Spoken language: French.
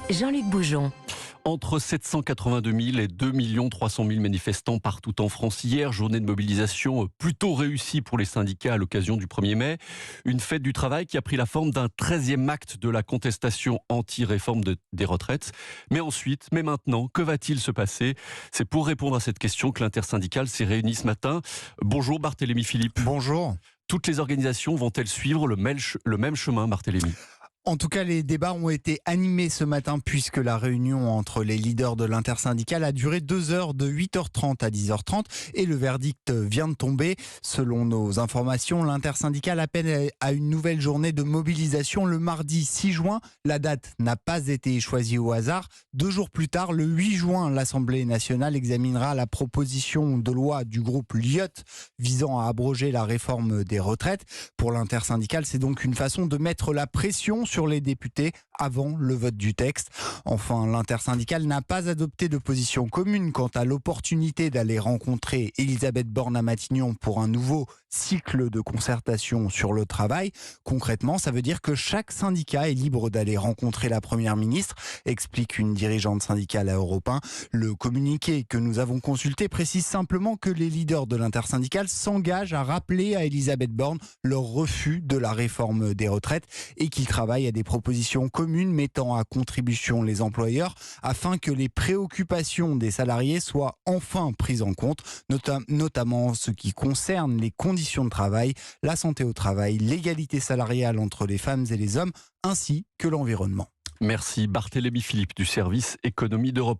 Jean-Luc Boujon. Entre 782 000 et 2 300 000 manifestants partout en France hier, journée de mobilisation plutôt réussie pour les syndicats à l'occasion du 1er mai. Une fête du travail qui a pris la forme d'un 13e acte de la contestation anti-réforme des retraites. Mais ensuite, mais maintenant, que va-t-il se passer ? C'est pour répondre à cette question que l'intersyndicale s'est réunie ce matin. Bonjour Barthélémy Philippe. Bonjour. Toutes les organisations vont-elles suivre le même chemin, Barthélémy ? En tout cas, les débats ont été animés ce matin puisque la réunion entre les leaders de l'intersyndicale a duré 2 heures, de 8h30 à 10h30 et le verdict vient de tomber. Selon nos informations, l'intersyndicale appelle à une nouvelle journée de mobilisation le mardi 6 juin. La date n'a pas été choisie au hasard. 2 jours plus tard, le 8 juin, l'Assemblée nationale examinera la proposition de loi du groupe Lyotte visant à abroger la réforme des retraites. Pour l'intersyndicale, c'est donc une façon de mettre la pression sur les députés avant le vote du texte. Enfin, l'intersyndicale n'a pas adopté de position commune quant à l'opportunité d'aller rencontrer Elisabeth Borne à Matignon pour un nouveau cycle de concertation sur le travail. Concrètement, ça veut dire que chaque syndicat est libre d'aller rencontrer la Première ministre, explique une dirigeante syndicale à Europe 1. Le communiqué que nous avons consulté précise simplement que les leaders de l'intersyndicale s'engagent à rappeler à Elisabeth Borne leur refus de la réforme des retraites et qu'ils travaillent à des propositions communes mettant à contribution les employeurs afin que les préoccupations des salariés soient enfin prises en compte, notamment ce qui concerne les conditions de travail, la santé au travail, l'égalité salariale entre les femmes et les hommes, ainsi que l'environnement. Merci Barthélémy Philippe du service économie d'Europe 1.